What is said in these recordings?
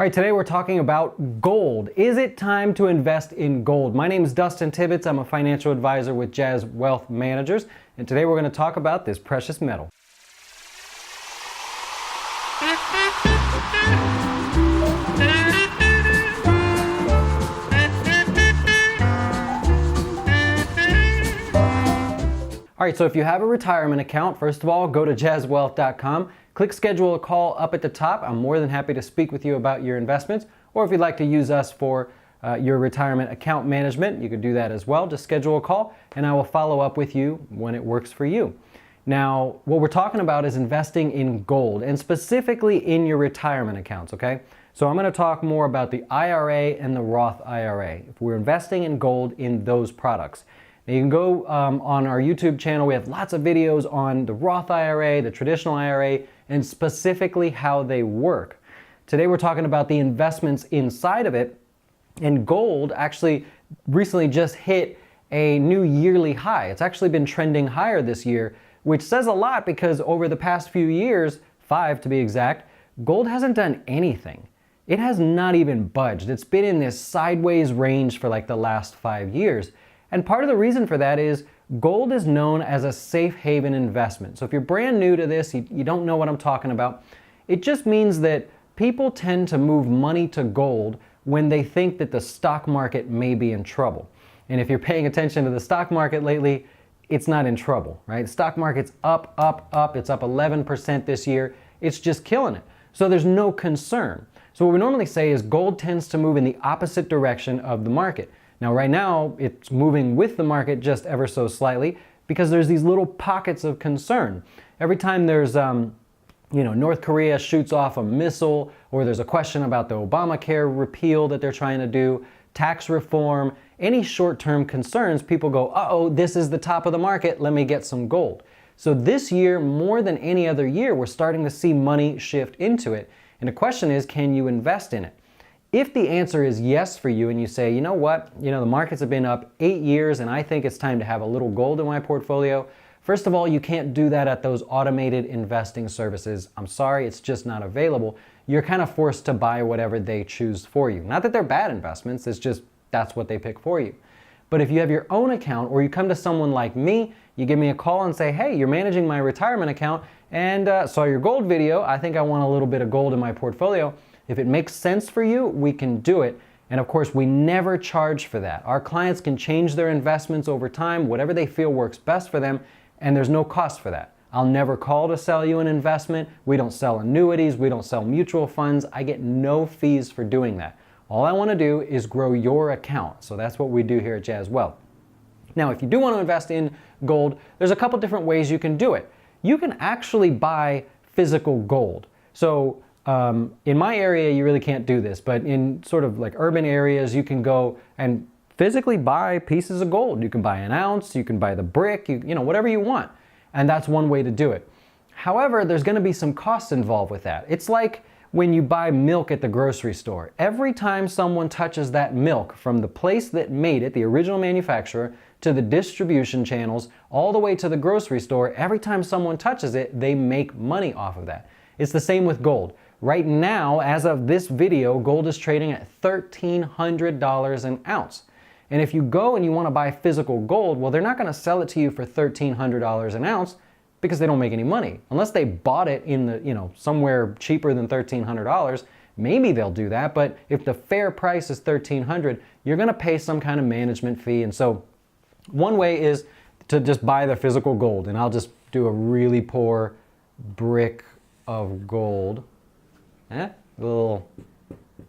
All right, today we're talking about gold. Is it time to invest in gold? My name is Dustin Tibbetts. I'm a financial advisor with Jazz Wealth Managers, and today we're going to talk about this precious metal. All right, so if you have a retirement account, first of all, go to jazzwealth.com. Click schedule a call up at the top. I'm more than happy to speak with you about your investments, or if you'd like to use us for your retirement account management, you could do that as well. Just schedule a call and I will follow up with you when it works for you. Now, what we're talking about is investing in gold, and specifically in your retirement accounts, okay? So I'm going to talk more about the IRA and the Roth IRA. If we're investing in gold in those products. Now you can go on our YouTube channel. We have lots of videos on the Roth IRA, the traditional IRA, and specifically how they work. Today we're talking about the investments inside of it, and gold actually recently just hit a new yearly high. It's actually been trending higher this year, which says a lot because over the past few years, 5 to be exact, gold hasn't done anything. It has not even budged. It's been in this sideways range for like the last 5 years. And part of the reason for that is gold is known as a safe haven investment. So if you're brand new to this, you don't know what I'm talking about, it just means that people tend to move money to gold when they think that the stock market may be in trouble. And if you're paying attention to the stock market lately, it's not in trouble, right? The stock market's up, up, up. It's up 11% this year. It's just killing it. So there's no concern. So what we normally say is gold tends to move in the opposite direction of the market. Now, right now, it's moving with the market just ever so slightly because there's these little pockets of concern. Every time there's, North Korea shoots off a missile, or there's a question about the Obamacare repeal that they're trying to do, tax reform, any short-term concerns, people go, uh-oh, this is the top of the market, let me get some gold. So this year, more than any other year, we're starting to see money shift into it. And the question is, can you invest in it? If the answer is yes for you and you say, you know what, the markets have been up 8 years and I think it's time to have a little gold in my portfolio, first of all, you can't do that at those automated investing services. I'm sorry, it's just not available. You're kind of forced to buy whatever they choose for you. Not that they're bad investments, it's just that's what they pick for you. But if you have your own account or you come to someone like me, you give me a call and say, hey, you're managing my retirement account and saw your gold video, I think I want a little bit of gold in my portfolio. If it makes sense for you, we can do it. And of course, we never charge for that. Our clients can change their investments over time, whatever they feel works best for them, and there's no cost for that. I'll never call to sell you an investment. We don't sell annuities. We don't sell mutual funds. I get no fees for doing that. All I want to do is grow your account. So that's what we do here at Jazz Wealth. Now, if you do want to invest in gold, there's a couple different ways you can do it. You can actually buy physical gold. So in my area, you really can't do this, but in sort of like urban areas, you can go and physically buy pieces of gold. You can buy an ounce, you can buy the brick, whatever you want. And that's one way to do it. However, there's going to be some costs involved with that. It's like when you buy milk at the grocery store. Every time someone touches that milk from the place that made it, the original manufacturer, to the distribution channels, all the way to the grocery store, every time someone touches it, they make money off of that. It's the same with gold. Right now, as of this video, gold is trading at $1,300 an ounce. And if you go and you want to buy physical gold, well, they're not going to sell it to you for $1,300 an ounce because they don't make any money. Unless they bought it in the, somewhere cheaper than $1,300, maybe they'll do that. But if the fair price is $1,300, you're going to pay some kind of management fee. And so one way is to just buy the physical gold. And I'll just do a really poor brick of gold. A little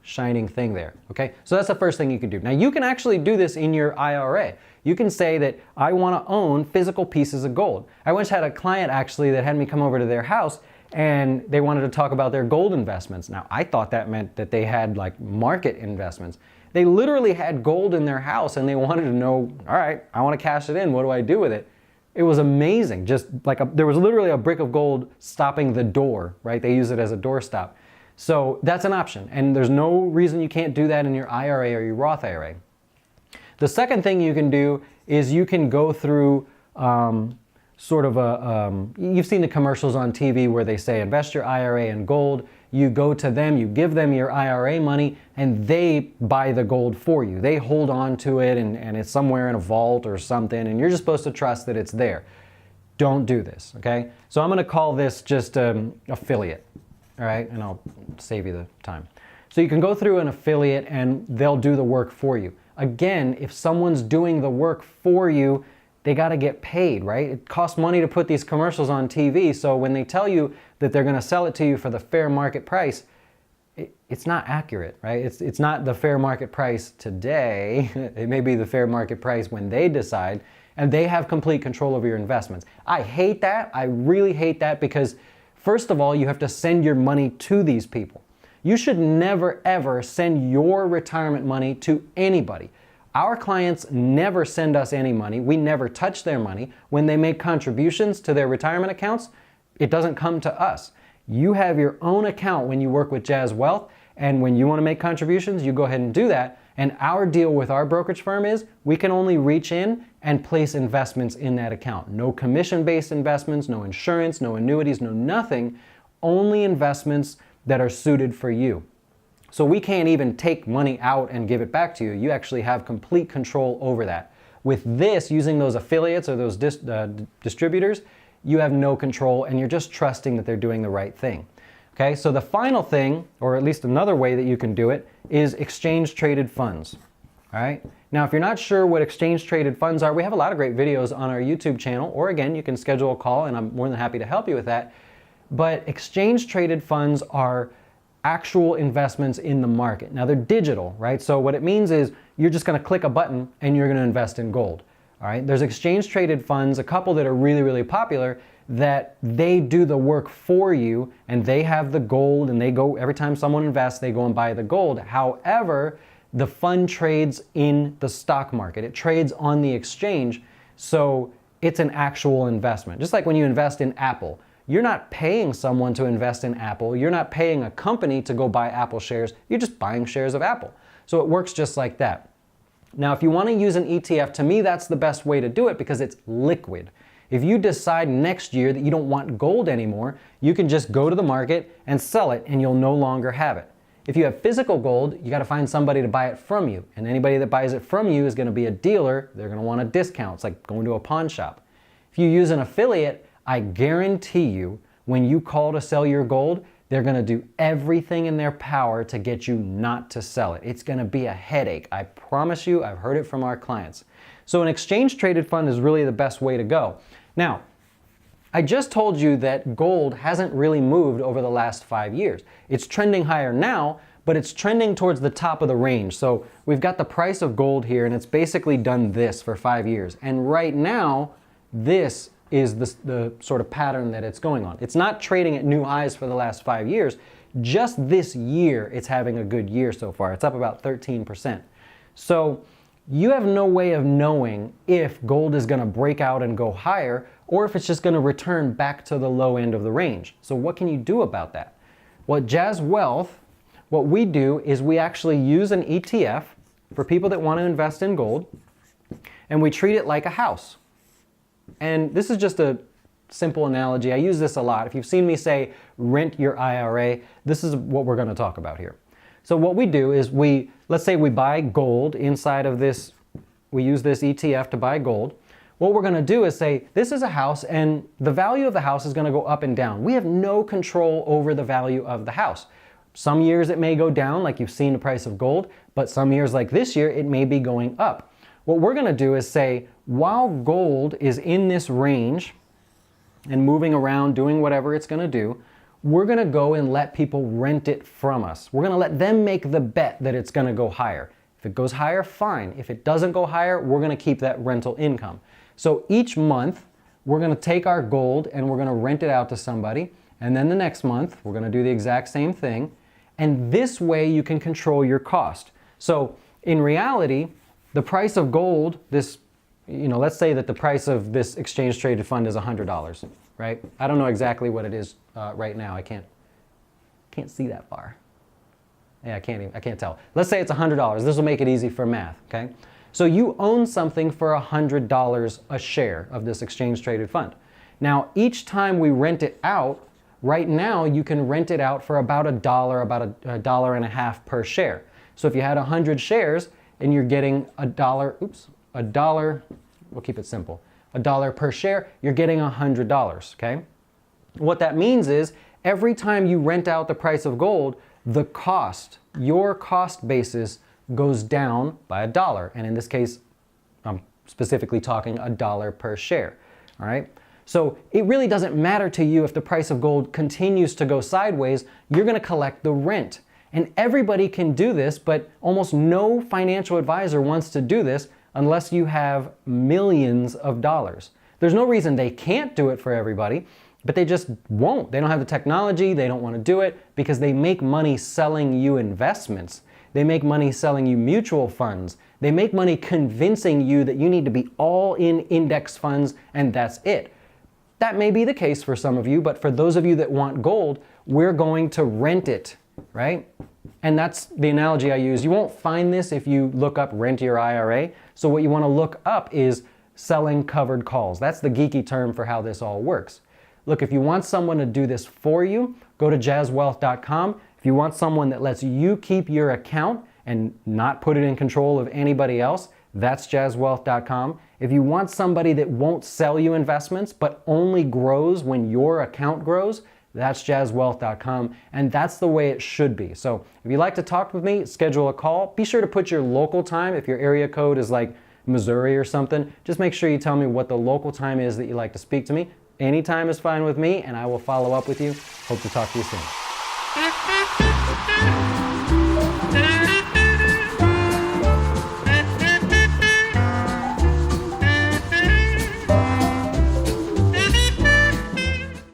shining thing there, okay? So that's the first thing you can do. Now you can actually do this in your IRA. You can say that I want to own physical pieces of gold. I once had a client actually that had me come over to their house and they wanted to talk about their gold investments. Now I thought that meant that they had like market investments. They literally had gold in their house and they wanted to know, all right, I want to cash it in, what do I do with it? It was amazing, just like there was literally a brick of gold stopping the door, right? They use it as a doorstop. So that's an option, and there's no reason you can't do that in your IRA or your Roth IRA. The second thing you can do is you can go through sort of you've seen the commercials on TV where they say invest your IRA in gold, you go to them, you give them your IRA money, and they buy the gold for you. They hold on to it, and it's somewhere in a vault or something, and you're just supposed to trust that it's there. Don't do this, okay? So I'm gonna call this just affiliate, all right? And I'll save you the time. So you can go through an affiliate and they'll do the work for you. Again, if someone's doing the work for you, they gotta get paid, right? It costs money to put these commercials on TV, so when they tell you that they're gonna sell it to you for the fair market price, it's not accurate, right? It's not the fair market price today. It may be the fair market price when they decide, and they have complete control over your investments. I hate that. I really hate that because, first of all, you have to send your money to these people. You should never, ever send your retirement money to anybody. Our clients never send us any money. We never touch their money. When they make contributions to their retirement accounts, it doesn't come to us. You have your own account when you work with Jazz Wealth, and when you want to make contributions, you go ahead and do that. And our deal with our brokerage firm is we can only reach in and place investments in that account. No commission-based investments, no insurance, no annuities, no nothing. Only investments that are suited for you. So we can't even take money out and give it back to you. You actually have complete control over that. With this, using those affiliates or those distributors, you have no control and you're just trusting that they're doing the right thing. Okay, so the final thing, or at least another way that you can do it, is exchange-traded funds. All right. Now, if you're not sure what exchange-traded funds are, we have a lot of great videos on our YouTube channel, or again, you can schedule a call and I'm more than happy to help you with that. But exchange-traded funds are actual investments in the market. Now, they're digital, right? So what it means is you're just going to click a button and you're going to invest in gold. All right. There's exchange-traded funds, a couple that are really, really popular, that they do the work for you and they have the gold and they go, every time someone invests, they go and buy the gold. However, the fund trades in the stock market. It trades on the exchange, so it's an actual investment. Just like when you invest in Apple, you're not paying someone to invest in Apple. You're not paying a company to go buy Apple shares. You're just buying shares of Apple. So it works just like that. Now, if you want to use an ETF, to me, that's the best way to do it because it's liquid. If you decide next year that you don't want gold anymore, you can just go to the market and sell it and you'll no longer have it. If you have physical gold, you got to find somebody to buy it from you. And anybody that buys it from you is going to be a dealer. They're going to want a discount. It's like going to a pawn shop. If you use an affiliate, I guarantee you, when you call to sell your gold, they're going to do everything in their power to get you not to sell it. It's going to be a headache. I promise you, I've heard it from our clients. So an exchange-traded fund is really the best way to go. Now, I just told you that gold hasn't really moved over the last 5 years. It's trending higher now, but it's trending towards the top of the range. So we've got the price of gold here, and it's basically done this for 5 years. And right now, this is the sort of pattern that it's going on. It's not trading at new highs for the last 5 years. Just this year, it's having a good year so far. It's up about 13%. So you have no way of knowing if gold is going to break out and go higher or if it's just going to return back to the low end of the range. So what can you do about that? Well, at Jazz Wealth, what we do is we actually use an ETF for people that want to invest in gold, and we treat it like a house. And this is just a simple analogy. I use this a lot. If you've seen me say rent your IRA, this is what we're going to talk about here. So what we do is let's say we buy gold inside of this, we use this ETF to buy gold. What we're going to do is say, this is a house and the value of the house is going to go up and down. We have no control over the value of the house. Some years it may go down, like you've seen the price of gold, but some years like this year, it may be going up. What we're going to do is say, while gold is in this range and moving around, doing whatever it's going to do, we're going to go and let people rent it from us. We're going to let them make the bet that it's going to go higher. If it goes higher, fine. If it doesn't go higher, we're going to keep that rental income. So each month, we're going to take our gold and we're going to rent it out to somebody. And then the next month, we're going to do the exact same thing. And this way, you can control your cost. So in reality, the price of gold, let's say that the price of this exchange traded fund is $100, right? I don't know exactly what it is right now. I can't see that far. Yeah, I can't tell. Let's say it's $100. This will make it easy for math, okay? So you own something for $100 a share of this exchange traded fund. Now, each time we rent it out, right now you can rent it out for about $1, about a dollar and a half per share. So if you had 100 shares and you're getting a dollar, we'll keep it simple, $1 per share, you're getting $100, okay? What that means is every time you rent out the price of gold, the cost, your cost basis goes down by $1. And in this case, I'm specifically talking $1 per share, all right? So it really doesn't matter to you if the price of gold continues to go sideways, you're gonna collect the rent. And everybody can do this, but almost no financial advisor wants to do this unless you have millions of dollars. There's no reason they can't do it for everybody, but they just won't. They don't have the technology, they don't want to do it because they make money selling you investments. They make money selling you mutual funds. They make money convincing you that you need to be all in index funds and that's it. That may be the case for some of you, but for those of you that want gold, we're going to rent it, right? And that's the analogy I use. You won't find this if you look up rent your IRA. So what you want to look up is selling covered calls. That's the geeky term for how this all works. Look, if you want someone to do this for you, go to jazzwealth.com. If you want someone that lets you keep your account and not put it in control of anybody else, that's jazzwealth.com. If you want somebody that won't sell you investments but only grows when your account grows, that's jazzwealth.com, and that's the way it should be. So if you'd like to talk with me, schedule a call. Be sure to put your local time. If your area code is like Missouri or something, just make sure you tell me what the local time is that you'd like to speak to me. Any time is fine with me, and I will follow up with you. Hope to talk to you soon.